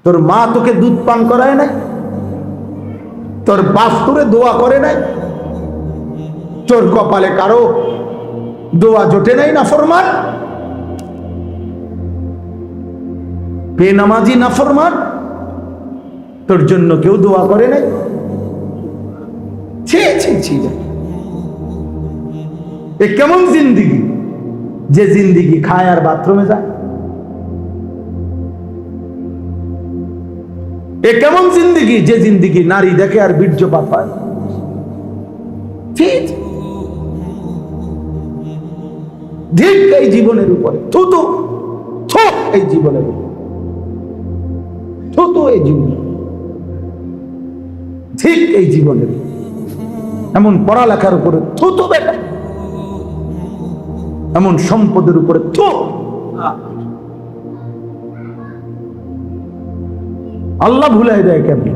তোর মা তোকে দুধ পান করায় নাই, তোর বাপ তোরে দোয়া করে নাই, তোর কপালে কারো দোয়া জোটে নাই নাফরমান, বেনামাজি নাফরমান, তোর জন্য কেউ দোয়া করে নাই। ছি ছি ছি, এ কেমন জিন্দিগি যে জিন্দিগি খায় আর বাথরুমে যায়? এ কেমন জিন্দিগি যে জিন্দিগি নারী দেখে আর বীর্যপাত হয়? ঠিক ঠিক এই জীবনের উপরে থুতু, থুক এই জীবনের উপরে, থুতু এই জীবন, ঠিক এই জীবনের এমন পড়ালেখার উপরে থুতু বেটা, এমন সম্পদের উপরে থু। আল্লাহ ভুলে দেয় কেমনে?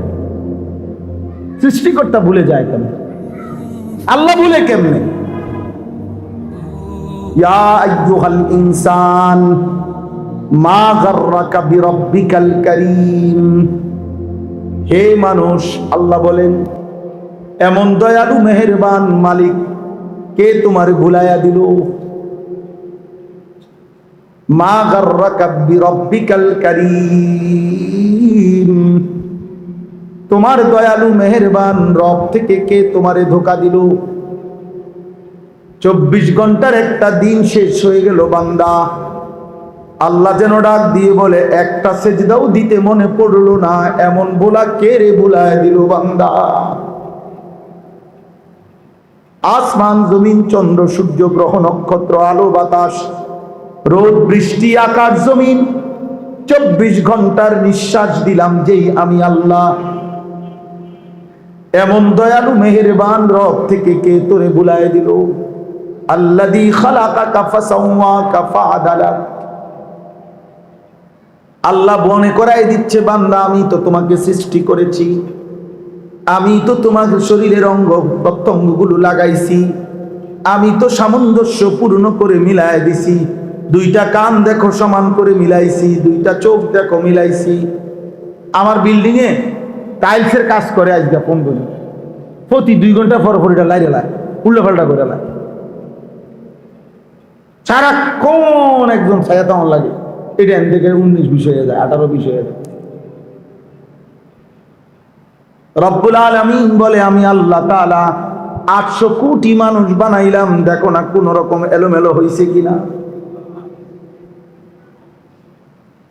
সৃষ্টিকর্তা ভুলে যায় কেমনে? আল্লাহ ভুলে কেমনে? ইয়া আইয়ুহাল ইনসান মা গাররাকা বিরাব্বিকাল কারীম, হে মানুষ, আল্লাহ বলেন এমন দয়ালু মেহেরবান মালিক কে তোমার ভুলাইয়া দিল? মা গাররাকা বিরাব্বিকাল কারীম, তোমার দয়ালু মেহেরবান রব থেকে কে তোমারে ধোঁকা দিল? 24 ঘন্টার একটা দিন শেষ হয়ে গেল বান্দা, আল্লাহ যেন ডাক দিয়ে বলে একটা সেজদাও দিতে মনে পড়লো না, এমন বলা কে রে ভুলায় দিল বান্দা? আসমান জমিন চন্দ্র সূর্য গ্রহ নক্ষত্র আলো বাতাস রোদ বৃষ্টি আকাশ জমিন 24 ঘন্টার নিঃশ্বাস দিলাম যেই আমি আল্লাহ, এমন দয়ালু মেহেরবান রব থেকে কে তোরে ভুলায় দিল? আল্লাযী খালাকাকা ফাসাওয়াকা ফাআদালাক, আল্লাহ মনে করাই দিচ্ছে বান্দা আমি তো তোমাকে সৃষ্টি করেছি, আমি তো তোমার শরীরের অঙ্গ প্রত্যঙ্গগুলো লাগাইছি, আমি তো সামঞ্জস্য পূর্ণ করে মিলাই দিছি, 2টা কান দেখো সমান করে মিলাইছি, 2টা চোখ দেখো মিলাইছি। আমার বিল্ডিং এ টাইলসের কাজ করে আজকে 15 দিন, প্রতি 2 ঘন্টা পর পর এটা লাইরে লাই উল্টা পাল্টা করে লাই, সারাক্ষণ একজন ছায়া তেমন লাগে, এটা এন থেকে 19-20 হয়ে যায়, 18-20 হয়ে যায়। রব্বুল আলামিন বলে আমি আল্লাহ তাআলা 800 কোটি মানুষ বানাইলাম, দেখো না কোন রকম এলোমেলো হয়েছে কিনা,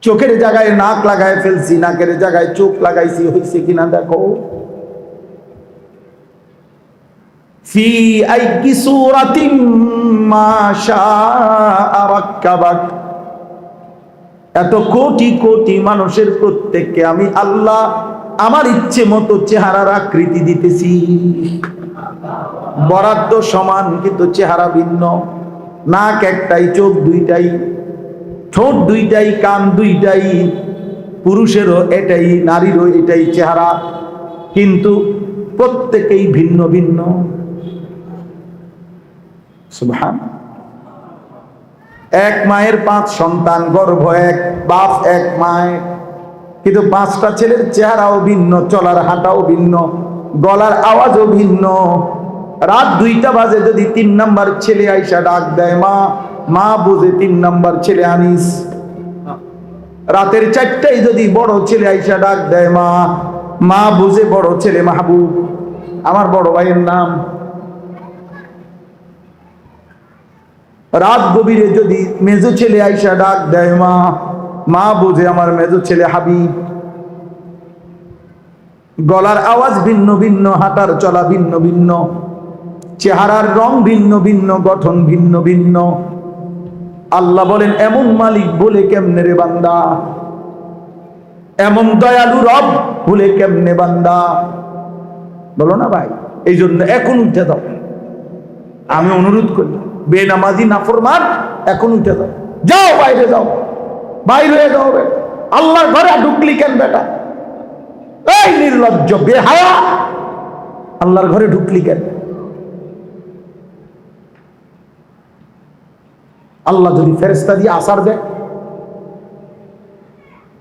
চোখের জায়গায় নাক লাগায় ফেলছি, নাকের জায়গায় চোখ লাগাইছি, হয়েছে কিনা দেখো। ফি আইয়ি সূরাতিন মা শাআ রাক্কাবাক, এত কোটি কোটি মানুষের প্রত্যেককে আমি আল্লাহ আমার ইচ্ছে মতো চেহারার আকৃতি দিতেছি, বরাদ্দ সমান কিন্তু চেহারা ভিন্ন, নাক একটাই, চোখ 2টাই, ঠোঁট 2টাই, কান 2টাই, পুরুষেরও এটাই নারীরও এটাই চেহারা, কিন্তু প্রত্যেকেই ভিন্ন ভিন্ন। সুবহান। এক মায়ের 5 সন্তান, গর্ভ এক, বাপ এক মায়ের, কিন্তু 5টা ছেলের চেহারাও ভিন্ন, চলার হাঁটাও ভিন্ন, গলার আওয়াজও ভিন্ন। রাত 2টা বাজে যদি 3 নাম্বার ছেলে আইসা ডাক দেয় মা, মা বুঝে 3 নাম্বার ছেলে আনিস। রাতের 4টায় যদি বড় ছেলে আইসা ডাক দেয় মা, মা বুঝে বড় ছেলে মাহবুব, আমার বড় ভাইয়ের নাম। রাত গভীরে যদি মেজো ছেলে আইসা ডাক দেয় মা, মা বুঝে আমার মেজো ছেলে হাবিব। গলার আওয়াজ ভিন্ন ভিন্ন, হাঁটার চলা ভিন্ন ভিন্ন, চেহারার রং ভিন্ন ভিন্ন, গঠন ভিন্ন ভিন্ন। আল্লাহ বলেন এমন মালিক বলে কেমনে রে বান্দা, এমন দয়ালু রব বলে কেমনে বান্দা? বলো না ভাই। এই জন্য এখন উঠে দাও, আমি অনুরোধ করি, বেনামাজি নাফরমান এখন উঠে দাও, যাও বাইরে যাও, বাইরে হয়ে যাও। আল্লাহর ঘরে ঢুকলি কেন বেটা? এই নির্লজ্জ বেহায়া, আল্লাহর ঘরে ঢুকলি কেন? আল্লাহ যদি ফেরেশতা দিয়ে আসার দেয়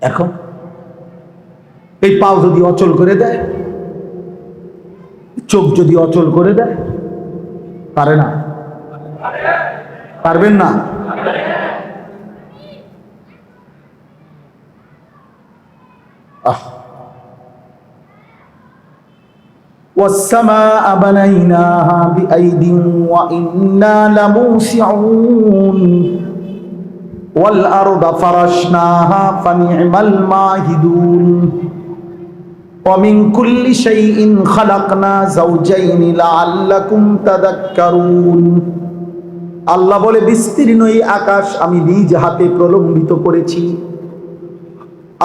এখন এই পাও যদি অচল করে দেয়, চোখ যদি অচল করে দেয়, পারে না? পারবেন না? والسماء بنيناها بأيد وإنا لموسعون والأرض فرشناها فنعم الماهدون ومن كل شيء خلقنا زوجين لعلكم تذكرون আল্লাহ বলে, বিস্তীর্ণ এই আকাশ আমি নিজ হাতে প্রলম্বিত করেছি।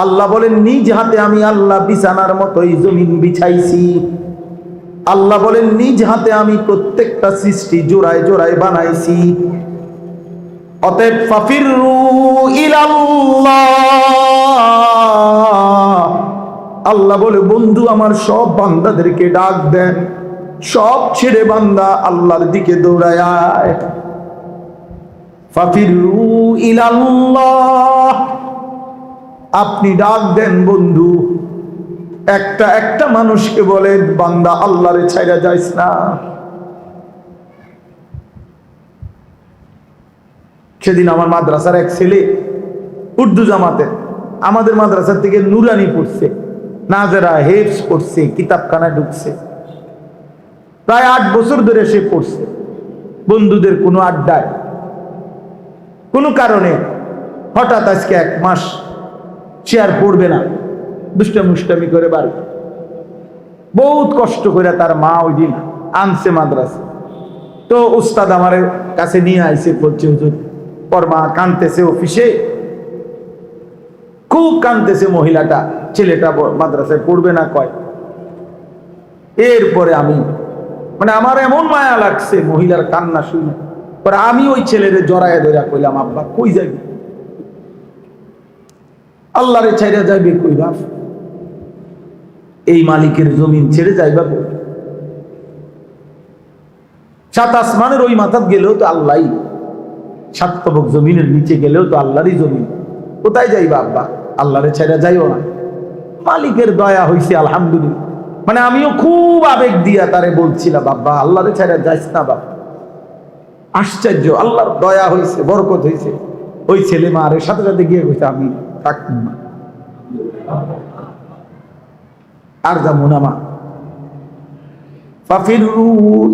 আল্লাহ বলেন, নিজ হাতে আমি আল্লাহ বিছানার মতো এই জমিন বিছাইছি। আল্লাহ বলেন, নিজ হাতে আমি প্রত্যেকটা সৃষ্টি জোড়ায় জোড়ায় বানাইছি। অতএব ফাফিরু ইলাল্লাহ, আল্লাহ বলে, বন্ধু আমার সব বান্দাদেরকে ডাক দেন, সব ছেড়ে বান্দা আল্লাহর দিকে দৌড়ায় আয়। ফাফিরু ইলাল্লাহ, আপনি ডাক দেন বন্ধু। একটা একটা মানুষকে বলেন, বান্দা আল্লাহরে ছাইরা যাইস না। সেদিন আমার মাদ্রাসার এক ছেলে উর্দু জামাতে আমাদের মাদ্রাসার থেকে নুরানি পড়ছে, নাজেরা হেফজ পড়ছে, কিতাবখানায় ঢুকছে। প্রায় 8 বছর ধরে সে পড়ছে। বন্ধুদের কোনো আড্ডায় কোনো কারণে হঠাৎ আজকে 1 মাস সে আর পড়বে না, দুষ্টামি করে বাড়ি। বহুত কষ্ট করে তার মা ওই দিন আনছে মাদ্রাসা। তো উস্তাদ আমার কাছে নিয়ে আইছে, বলছে হুজুর ওর মা কাঁদতেছে, অফিসে খুব কাঁদতেছে মহিলাটা, ছেলেটা মাদ্রাসায় পড়বে না কয়। এরপরে আমি আমার এমন মায়া লাগছে মহিলার কান্না শুনে, পরে আমি ওই ছেলেরে জড়ায় ধরে কইলাম, আব্বা কই যাবি? আল্লাহরে ছাইরা যাইবে কই বাপ? এই মালিকের জমিন ছেড়ে যাইবা কই? 7 আসমানের ওই মাথাত গেলেও তো আল্লাহই, 7 তবক জমিনের নিচে গেলেও তো আল্লাহরই জমিন। কোথায় যাইবা আব্বা? আল্লাহরে ছাইরা যাইও না। মালিকের দয়া হইছে আলহামদুলিল্লাহ। আমিও খুব আবেগ দিয়া তারে বলছিলাম, বাবা আল্লাহরে ছাইরা যাইস না বাবা। আশ্চর্য, আল্লাহর দয়া হইছে, বরকত হইছে। ওই ছেলে মারের সাথে সাথে গিয়ে কইছে, আমি থাকতাম না, আর যাবো না মা। ফাফিরু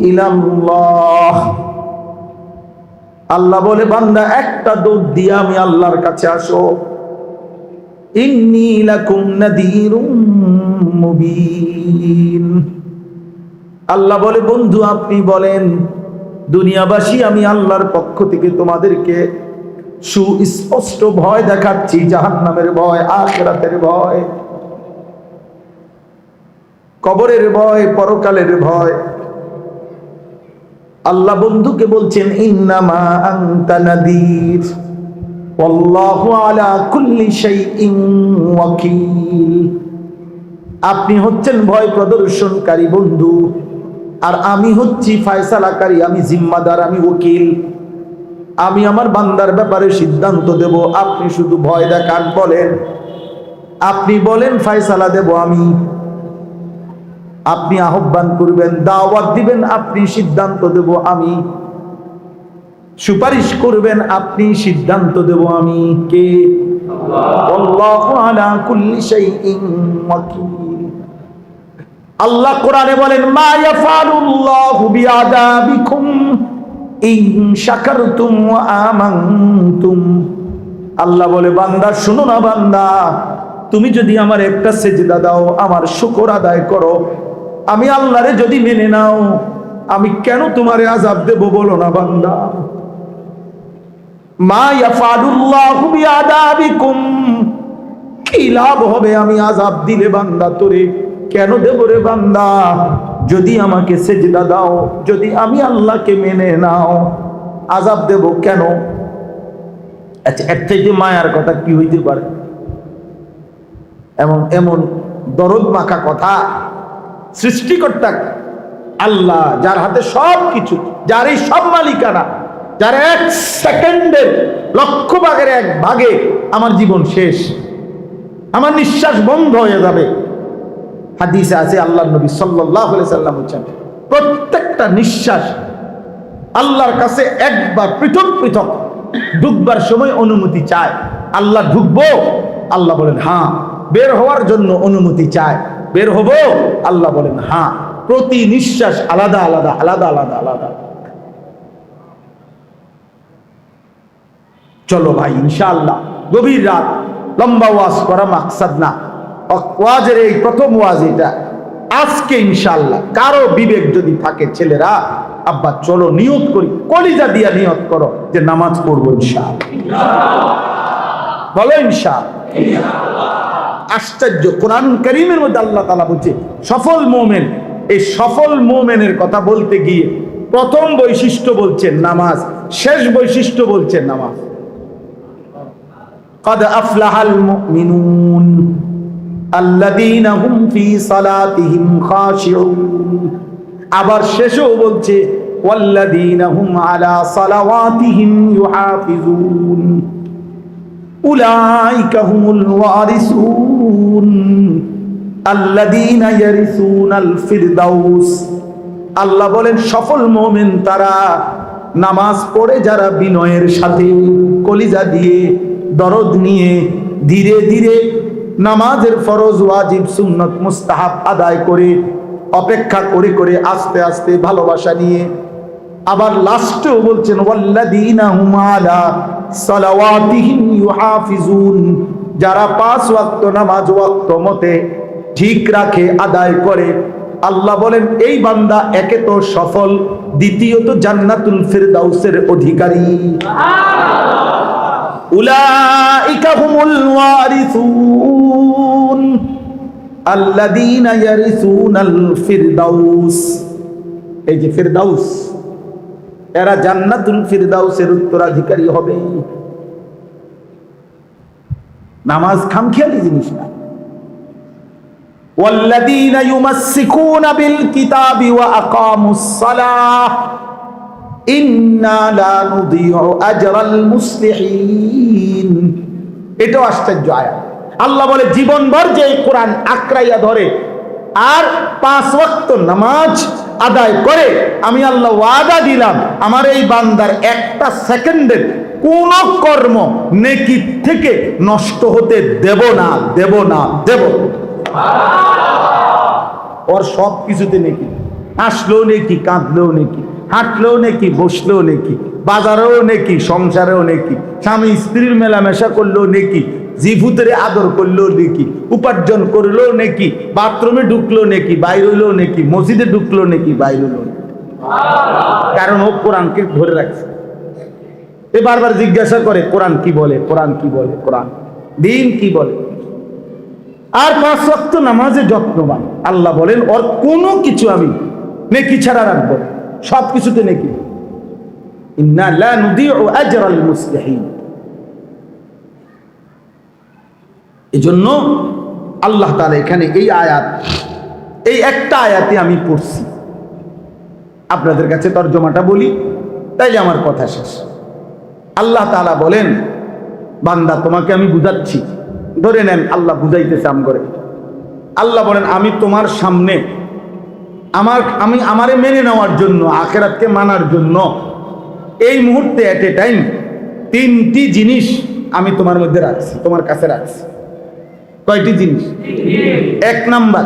ইলাল্লাহ, আল্লাহ বলে, বান্দা একটা দৌড় দিয়ে আমি আল্লাহর কাছে আসো। ইন্নী লাকুম নাযীরুম মুবিন, আল্লাহ বলে, বন্ধু আপনি বলেন, দুনিয়াবাসী আমি আল্লাহর পক্ষ থেকে তোমাদেরকে সুস্পষ্ট ভয় দেখাচ্ছি, জাহান্নামের ভয়, আখিরাতের ভয়, কবরের ভয়, পরকালের ভয়। আল্লাহ বন্ধুকে বলছেন, ইন্নামা আনতা নাযীর ওয়াল্লাহু আলা কুল্লি শাইইন ওয়াকিল, আপনি হচ্ছেন ভয় প্রদর্শনকারী বন্ধু, আর আমি হচ্ছি ফয়সালাকারী, আমি জিম্মাদার, আমি ওকিল। আমি আমার বান্দার ব্যাপারে সিদ্ধান্ত দেব, আপনি শুধু ভয় দেখান, বলেন, আপনি বলেন, ফয়সালা দেব আমি। আপনি আহ্বান করবেন, দাওয়াত দিবেন, আপনি সিদ্ধান্ত দেব আমি। সুপারিশ করবেন, আপনি সিদ্ধান্ত দেব আমি। কে? আল্লাহু আলা কুল্লি শাইইন ওয়াকিল। আল্লাহ কোরআনে বলেন, মা ইয়াফালুল্লাহু বিআযাবিকুম ইন শাকারতুম ওয়া আমানতুম। আল্লাহ বলে, বান্দা শুনো না, বান্দা তুমি যদি আমার একটা সেজদা দাও, আমার শুকর আদায় করো, আমি আল্লাহরে যদি মেনে নাও, আমি কেন তোমারে আযাব দেব বলো না বান্দা। মা ইয়াফালুল্লাহু বিআযাবিকুম, কি লাভ হবে আমি আযাব দিলে বান্দা তোরে? কেন দেব রে বান্দা? যদি আমাকে সেজদা দাও, যদি আমি আল্লাহকে মেনে নাও, আযাব দেব কেন? আচ্ছা, এর চাইতে মায়ার কথা কি হইতে পারে? এমন এমন দরদ মাখা কথা সৃষ্টিকর্তা আল্লাহ, যার হাতে সব কিছু, যার এই সব মালিকানা, যার 1 সেকেন্ডের 1,00,000 ভাগের 1 ভাগে আমার জীবন শেষ, আমার নিঃশ্বাস বন্ধ হয়ে যাবে, হাদিসে আছে আল্লাহর নবী সাল্লাল্লাহু আলাইহি সাল্লাম বলেছেন, প্রত্যেকটা নিঃশ্বাস আল্লাহর কাছে একবার পৃথক পৃথক ঢুকবার সময় অনুমতি চায়। আল্লাহ ঢুকবো, আল্লাহ বলেন হ্যাঁ। বের হওয়ার জন্য অনুমতি চায়, বের হবো, আল্লাহ বলেন হ্যাঁ। প্রতি নিঃশ্বাস আলাদা আলাদা আলাদা আলাদা আলাদা। চলো ভাই ইনশাআল্লাহ, গভীর রাত, লম্বা ওয়াজ করা মাকসাদ না, ওয়াজের এই প্রথম ওয়াজ এটা। আজকে ইনশাআল্লাহ কারো বিবেক যদি থাকে, ছেলেরা আব্বা চলো নিয়ত করি, কলিজা দিয়া নিয়ত করো যে নামাজ পড়বো ইনশাআল্লাহ। বলো ইনশাআল্লাহ। আশ্চর্য, কোরআন কারীমের মধ্যে আল্লাহ তাআলা বলছে সফল মুমিন। এই সফল মুমিনের কথা বলতে গিয়ে প্রথম বৈশিষ্ট্য বলছেন নামাজ, শেষ বৈশিষ্ট্য বলছেন নামাজ। قد أفلح المؤمنون الذين هم في صلاتهم خاشعون। আবার শেষও বলছে والذين هم على صلواتهم يحافظون أولئك هم الوارثون الذين يرثون الفردوس। আল্লাহ বলেন সফল মুমিন তারা, নামাজ পড়ে যারা বিনয়ের সাথে, কলিজা দিয়ে, দরদ নিয়ে, ধীরে ধীরে নামাজের ফরজ, ওয়াজিব, সুন্নত, মুস্তাহাব আদায় করে, অপেক্ষা করে করে, আস্তে আস্তে, ভালোবাসা নিয়ে। আবার লাস্টেও বলছেন ওয়াল্লাযীনা হুম আলা সালাওয়াতিহিম ইউহাফিজুন, যারা 5 ওয়াক্ত নামাজ ওয়াক্ত মতে ঠিক রাখে, আদায় করে। আল্লাহ বলেন এই বান্দা একে তো সফল, দ্বিতীয়ত জান্নাতুল ফিরদাউসের অধিকারী। উলাইকা হুমুল ওয়ারিসুন আল্লাযীনা ইয়ারিসুনাল ফিরদাউস। এই যে ফিরদাউস, এরা জান্নাতুল ফিরদাউসের উত্তরাধিকারী হবে। নামাজ খামখেয়ালি জিনিস না। ওয়াল্লাযীনা ইউমাসসিকুনা বিল কিতাবি ওয়া আকামুস সালাহ ইন্না লা নুযিউ আজরাল মুসলিহিন। এটাও আশ্চর্য আয়াত। আল্লাহ বলে জীবনভর যে কোরআন আঁকড়াইয়া ধরে আর 5 ওয়াক্ত নামাজ আদায় করে, আমি আল্লাহ ওয়াদা দিলাম আমার এই বান্দার একটা সেকেন্ডের কোন কর্ম নেকি থেকে নষ্ট হতে দেব না, দেব না, দেব। ওর সব কিছুতে নেকি, হাসলেও নেকি, কাঁদলেও নেকি, হাঁটলেও নেকি, বসলেও নেকি, বাজারেও নেকি, সংসারেও নেকি, স্বামী স্ত্রীর মেলামেশা করলেও নেকি, জিভুতের আদর করলেও নেকি, উপার্জন করলেও নেকি, বাথরুমে ঢুকলো নেকি, বাইর হইলেও নেকি, মসজিদে ঢুকলো নেকি, বাইর হইলেও নেকি। কারণ ও কোরআনকে ধরে রাখছে। এ বারবার জিজ্ঞাসা করে কোরআন কি বলে, কোরআন কি বলে, কোরআন দিন কি বলে। আর 5 ওয়াক্ত নামাজে যত্নবান। আল্লাহ বলেন ওর কোনো কিছু আমি নেকি ছাড়া রাখবো, সব কিছুতে নেকি। ইন্না লা নুযিউ আজরাল মুসলিহিন। এজন্য আল্লাহ তাআলা এখানে এই আয়াত, এই একটা আয়াতে আমি পড়ছি, আপনাদের কাছে তরজমাটা বলি তাইলে আমার কথা শেষ। আল্লাহ তাআলা বলেন বান্দা তোমাকে আমি বুঝাচ্ছি, ধরে নেন আল্লাহ বুঝাইতেছে আম করে। আল্লাহ বলেন আমি তোমার সামনে আমারে মেনে নেওয়ার জন্য, আখিরাতকে মানার জন্য এই মুহূর্তে এট এ টাইম 3টি জিনিস আমি তোমার মধ্যে রাখছি, তোমার কাছে রাখছি। কয়টি জিনিস? 1 নাম্বার,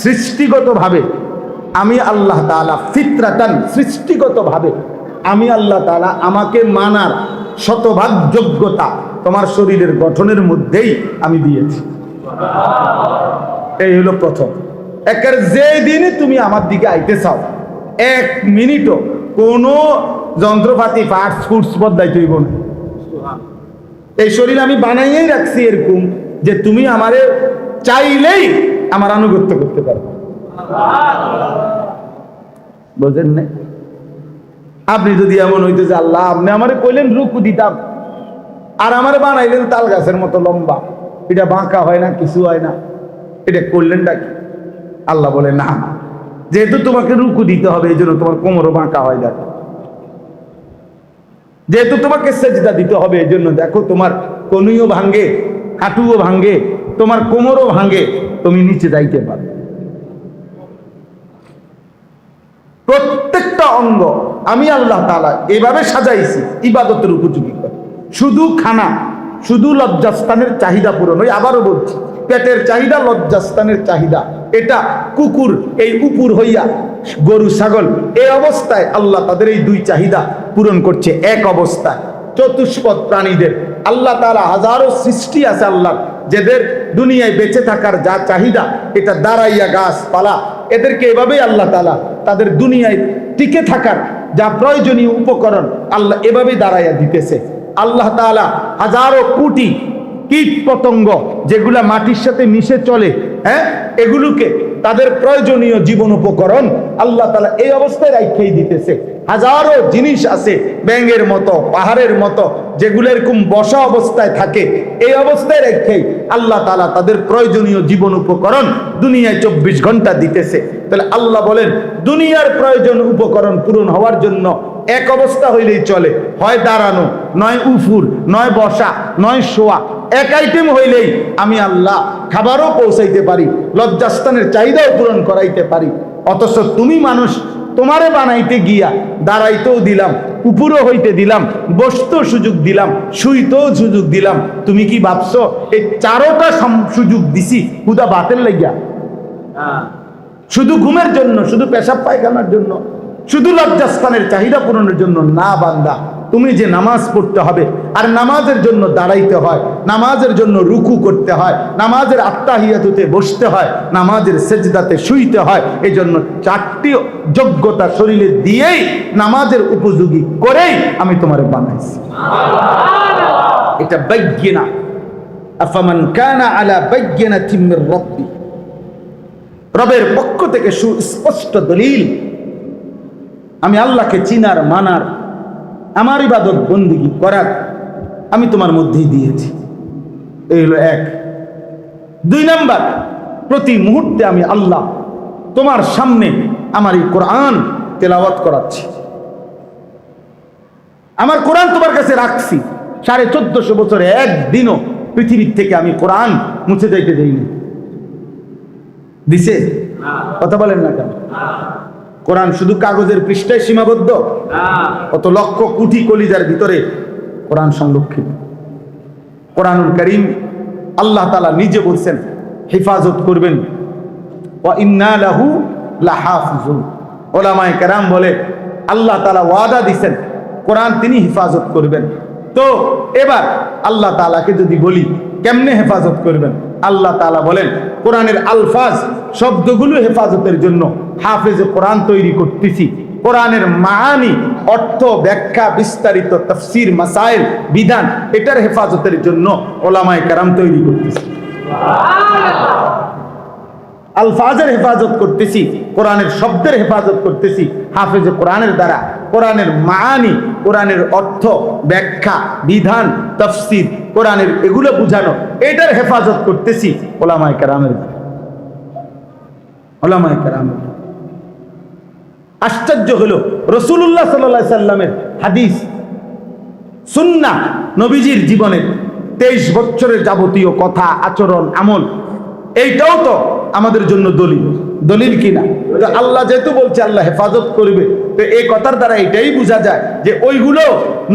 সৃষ্টিগতভাবে আমি আল্লাহ তাআলা ফিতরাতান, সৃষ্টিগতভাবে আমি আল্লাহ তাআলা আমাকে মানার শতভাগ যোগ্যতা তোমার শরীরের গঠনের মধ্যেই আমি দিয়েছি। এই হলো প্রথম। একের যে দিনে তুমি আমার দিকে আইতে চাও, 1 মিনিটও কোনো যন্ত্রপাতি পার্টস ফুডস বদলাইতে হইব না। এই শরীর আমি বানাইয়েই রাখছি এরকম যে তুমি আমারে চাইলেই আমার আনুগত্য করতে পারবে। বুঝেন না? আপনি যদি এমন হইতে যে আল্লাহ আপনি আমারে কইলেন রুকু দিতাম, আর আমারে বানাইলেন তাল গাছের মতো লম্বা, এটা বাঁকা হয় না, কিছু হয় না, এটা করলেন নাকি? আল্লাহ বলে না, যেহেতু তোমাকে রুকু দিতে হবে এই জন্য তোমার কোমরও বাঁকা হয়, দেখো। যেহেতু তোমাকে সেজদা দিতে হবে এই জন্য দেখো তোমার কনুইও ভাঙ্গে, হাঁটুও ভাঙ্গে, তোমার কোমরও ভাঙ্গে, তুমি নিচে যাইতে পারো। প্রত্যেকটা অঙ্গ আমি আল্লাহ তাআলা এভাবে সাজাইছি ইবাদতের উপযোগী করে। শুধু খানা, শুধু লজ্জাস্থানের চাহিদা পূরণ, ওই আবারও বলছি, পেটের চাহিদা, লজ্জাস্থানের চাহিদা, এটা কুকুর এই উপর হইয়া গরু ছাগল এই অবস্থায় আল্লাহ তাদের এই দুই চাহিদা পূরণ করছে এক অবস্থায়। চতুষ্পদ প্রাণীদের আল্লাহ তাআলা হাজারো সৃষ্টি আছে আল্লাহ, যাদের দুনিয়ায় বেঁচে থাকার যা চাহিদা, এটা দাঁড়াইয়া গাছপালা, এদেরকে এভাবেই আল্লাহ তাআলা তাদের দুনিয়ায় টিকে থাকার যা প্রয়োজনীয় উপকরণ আল্লাহ এভাবেই দাঁড়াইয়া দিতেছে। আল্লাহ তাআলা হাজারো কোটি কীট পতঙ্গ যেগুলা মাটির সাথে মিশে চলে, হ্যাঁ, এগুলোকে তাদের প্রয়োজনীয় জীবন উপকরণ আল্লাহ তাআলা এই অবস্থায় রাখেই দিতেছে। হাজারো জিনিস আছে ব্যাঙের মতো, পাহাড়ের মতো, যেগুলো এরকম বসা অবস্থায় থাকে, এই অবস্থায় রেখেই আল্লাহ তাআলা তাদের প্রয়োজনীয় জীবন উপকরণ দুনিয়ায় 24 ঘন্টা দিতেছে। তাহলে আল্লাহ বলেন দুনিয়ার প্রয়োজন উপকরণ পূরণ হওয়ার জন্য এক অবস্থা হইলেই চলে, হয় দাঁড়ানো, নয় উফুর, নয় বসা, নয় শোয়া। এক আইটেম হইলেই আমি আল্লাহ খাবারও পৌঁছাইতে পারি, লজ্জাস্থানের চাহিদাও পূরণ করাইতে পারি। অথচ তুমি মানুষ, তোমারে বানাইতে গিয়া দাঁড়াইতেও দিলাম, উপরও হইতে দিলাম, বসতেও সুযোগ দিলাম, শুইতেও সুযোগ দিলাম। তুমি কি ভাবছো এই চারোটা সুযোগ দিছি হুদা বাতের লাগিয়া? শুধু ঘুমের জন্য, শুধু পেশাব পায়খানার জন্য, শুধু লজ্জাস্থানের চাহিদা পূরণের জন্য না বান্দা। তুমি যে নামাজ পড়তে হবে, আর নামাজের জন্য দাঁড়াইতে হয়, নামাজের জন্য রুকু করতে হয়, নামাজের আত্তাহিয়াতুতে বসতে হয়, নামাজের সেজদাতে শুইতে হয়, এই জন্য 4টি যোগ্যতা শরীরে দিয়েই নামাজের উপযোগী করেই আমি তোমারে বানাইছি। এটা বাইয়িনা, আফামান কানা আলা বাইয়িনাতিন মির রাব্বি, রবের পক্ষ থেকে সুস্পষ্ট দলিল। আমি আল্লাহকে চিনার, মানার, আমার ইবাদত বন্দেগী করার আমি তোমার মধ্যেই দিয়েছি। এই হলো এক। 2 নাম্বার, প্রতি মুহূর্তে আমি আল্লাহ তোমার সামনে আমার এই কোরআন তেলাওয়াত করাচ্ছি। আমার কোরআন তোমার কাছে রাখছি 1450 বছরে একদিনও পৃথিবীর থেকে আমি কোরআন মুছে যাইতে দেইনি। দিছে? কথা বলেন না কেন? কোরআন শুধু কাগজের পৃষ্ঠায় সীমাবদ্ধ? কত লক্ষ কোটি কলিজার ভিতরে কোরআন সংরক্ষিত। কোরআনুল কারীম আল্লাহ তাআলা নিজে বলছেন হেফাজত করবেন, ওয়া ইন্না লাহু লাহাফিজুন। উলামায়ে কেরাম বলে আল্লাহ তাআলা ওয়াদা দিবেন কোরআন তিনি হেফাজত করবেন। তো এবার আল্লাহ তাআলাকে যদি বলি কেমনে হেফাজত করবেন, আল্লাহ তাআলা বলেন কোরআনের আলফাজ শব্দগুলো হেফাজতের জন্য হাফেজে কোরআন তৈরি করতেছি। কোরআনের মাআনি, অর্থ, ব্যাখ্যা, বিস্তারিত তাফসীর, মাসাইল, বিধান, এটার হেফাজতের জন্য উলামায়ে কেরাম তৈরি করতেছি। আলফাজের হেফাজত করতেছি, কোরআনের শব্দের হেফাজত করতেছি হাফেজে কোরআনের দ্বারা। কোরআনের মাআনি, কোরআনের অর্থ, ব্যাখ্যা, বিধান, তাফসীর, কোরআনের এগুলো বুঝানো, এটার হেফাজত করতেছি উলামায়ে কেরামের দ্বারা। উলামায়ে কেরামের আশ্চর্য হলো রাসূলুল্লাহ সাল্লাল্লাহু আলাইহি সাল্লামের হাদিস, সুন্নাহ, নবীজির জীবনের 23 বছরের যাবতীয় কথা, আচরণ, আমল, এইটাও তো আমাদের জন্য দলিল। দলিল কিনা? আল্লাহ যেহেতু বলছে আল্লাহ হেফাজত করবে, তো এই কথার দ্বারা এটাই বোঝা যায় যে ওইগুলো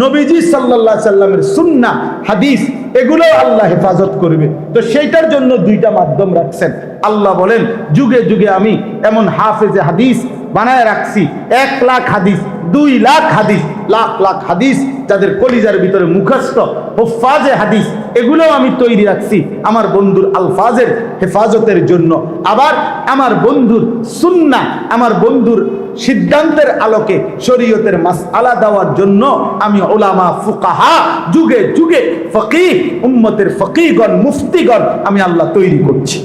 নবীজি সাল্লাল্লাহু আলাইহি সাল্লামের সুন্নাহ, হাদিস, এগুলো আল্লাহ হেফাজত করবে। তো সেইটার জন্য 2টা মাধ্যম রাখছেন। আল্লাহ বলেন যুগে যুগে আমি এমন হাফেজে হাদিস বানায় রাখছি, 1 লাখ হাদিস, 2 লাখ হাদিস, লাখ লাখ হাদিস যাদের কলিজার ভিতরে মুখস্থ, হুফাজে হাদিস, এগুলো আমি তৈরি রাখছি আমার বন্ধুর আলফাজের হেফাজতের জন্য। আবার আমার বন্ধুর সুন্নাহ, আমার বন্ধুর সিদ্ধান্তের আলোকে শরীয়তের মাসআলা দেওয়ার জন্য আমি উলামা, ফুকাহা, যুগে যুগে ফকিহ, উম্মতের ফকিহগণ, মুফতিগণ আমি আল্লাহ তৈরি করছি।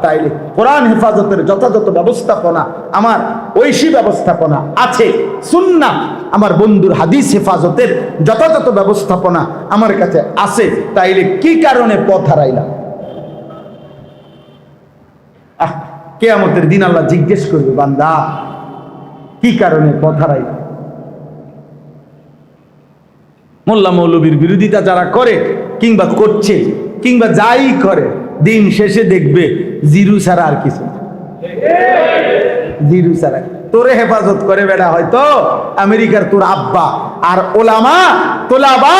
তাইলে কোরআন হেফাজতের যথাযথ ব্যবস্থাপনা আমার ঐশী ব্যবস্থাপনা আছে, সুন্নাহ আমার বন্ধুর হাদিস হেফাজতের যথাযথ ব্যবস্থাপনা আমার কাছে আছে। তাইলে কি কারণে পথ হারাইলাম? কিয়ামতের দিন আল্লাহ জিজ্ঞেস করবে, বান্দা কি কারণে পথ হারাইলাম? মোল্লা মৌলবীর বিরোধিতা যারা করে কিংবা করছে কিংবা যাই করে, দিন শেষে দেখবে জিরু ছাড়া আর কিছু। জিরু ছাড়া। তোরে হেফাজত করে বেড়া হয়তো আমেরিকার তোর আব্বা, আর ওলামা তোলাবা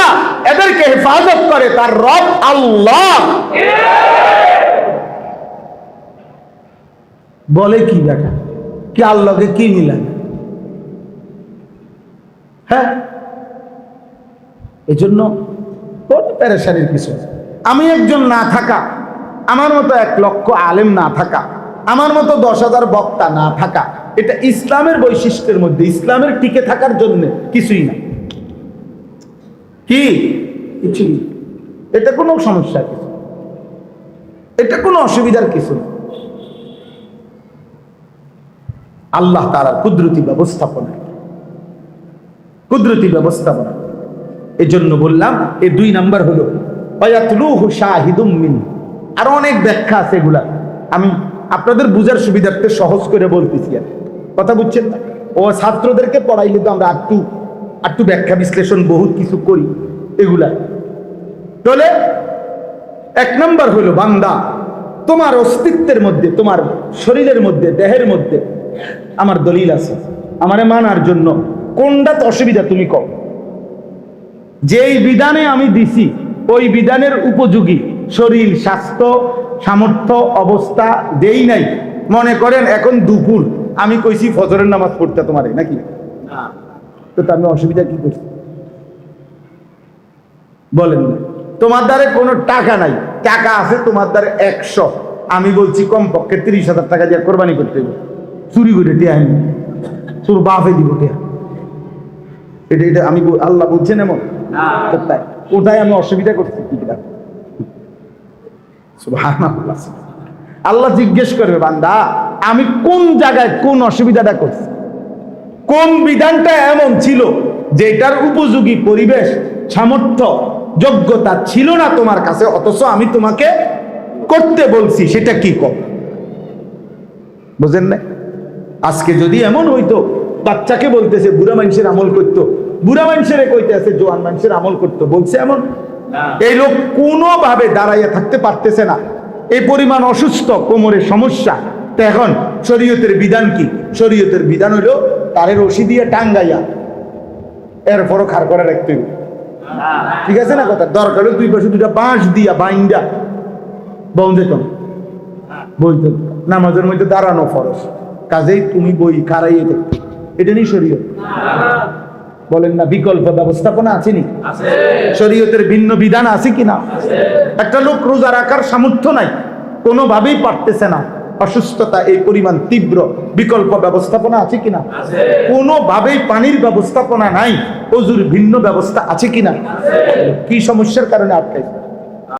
এদেরকে হেফাজত করে তার রব আল্লাহ। বলে কি বেটা, কি আল্লাহকে কি মিলান? হ্যাঁ, এই জন্য কোন পেরেশানির কিছু। আমি একজন না থাকা, আমার মতো 1 লক্ষ আলেম না থাকা, আমার মতো 10,000 বক্তা না থাকা, এটা ইসলামের বৈশিষ্ট্যের মধ্যে, ইসলামের টিকে থাকার জন্য কিছুই না। কি কিছুই, এটা কোনো সমস্যা কিছু, এটা কোনো অসুবিধার কিছু না। আল্লাহ তাআলার কুদরতি ব্যবস্থাপনা, কুদরতি ব্যবস্থাপনা। এই জন্য বললাম এই 2 নাম্বার হলো ওয়ায়াতলুহু শাহিদুম মিন। আর অনেক ব্যাখ্যা আছে, এগুলা আমি আপনাদের বুঝার সুবিধার্থে সহজ করে বলতেছি। আর কথা বুঝছেন না? ও ছাত্রদেরকে পড়াইলে তো আমরা একটু ব্যাখ্যা বিশ্লেষণ বহুত কিছু করি এগুলা। তাহলে 1 নাম্বার হলো বান্দা, তোমার অস্তিত্বের মধ্যে, তোমার শরীরের মধ্যে, দেহের মধ্যে আমার দলিল আছে, আমারে মানার জন্য কোনটা তো অসুবিধা তুমি কও। যেই বিধানে আমি দিছি ওই বিধানের উপযোগী শরীর, স্বাস্থ্য, সামর্থ্য, অবস্থা দেই নাই। মনে করেন এখন দুপুর, আমি কইছি ফজরের নামাজ পড়তে তোমারে, নাকি তো আমি অসুবিধা কি করছি বলেন না? তোমার দ্বারে কোনো টাকা নাই, টাকা আছে তোমার দ্বারে 100, আমি বলছি কমপক্ষে 30,000 টাকা দিয়ে কোরবানি করতে হবে, চুরি করে টিয়া আমি তোর বাপে দিব টিয়া। এটা আমি আল্লাহ বলছেন এমন? ওটাই আমি অসুবিধা করছি কি? সুবহানাল্লাহ। আল্লাহ জিজ্ঞেস করবে বান্দা আমি কোন জায়গায় কোন অসুবিধাটা করছি, কোন বিধানটা এমন ছিল যেটার উপযোগী পরিবেশ, সামর্থ্য, যোগ্যতা ছিল না তোমার কাছে, অথচ আমি তোমাকে করতে বলছি, সেটা কি কর? বুঝেন না? আজকে যদি এমন হইতো, বাচ্চাকে বলতেছে বুড়া মানুষের আমল করতো, বুড়া মানুষের কইতে আছে জোয়ান মানুষের আমল করতো, বলছে এমন? এই লোক কোনোভাবে দাঁড়াইয়া থাকতে পারতেছে না, এই পরিমাণ অসুস্থ, কোমরের সমস্যা। তো এখন শরীয়তের বিধান কি? শরীয়তের বিধান হলো তারের রশি দিয়ে টাঙ্গাইয়া এরপরও খাড় করে রাখতে হবে, ঠিক আছে না কথা? দরকার হলে 2 পাশে 2টা বাঁশ দিয়া বাইন্দা বন্ধে তো বইতে, নামাজের মধ্যে দাঁড়ানো ফরজ, কাজেই তুমি বই খাড়াইয়ে দেখতে, এটা নিয়ে শরীয়ত বলেন না? বিকল্প ব্যবস্থাপনা আছে নি? শরীয়তের ভিন্ন বিধান আছে কিনা? একটা লোক রোজা রাখার সামর্থ্য নাই, কোনোভাবেই পারতেছে না, অসুস্থতা এই পরিমাণ তীব্র, বিকল্প ব্যবস্থাপনা আছে কিনা? কোনোভাবেই পানির ব্যবস্থাপনা নাই, ওযুর ভিন্ন ব্যবস্থা আছে কিনা? কি সমস্যার কারণে আটকাইছে?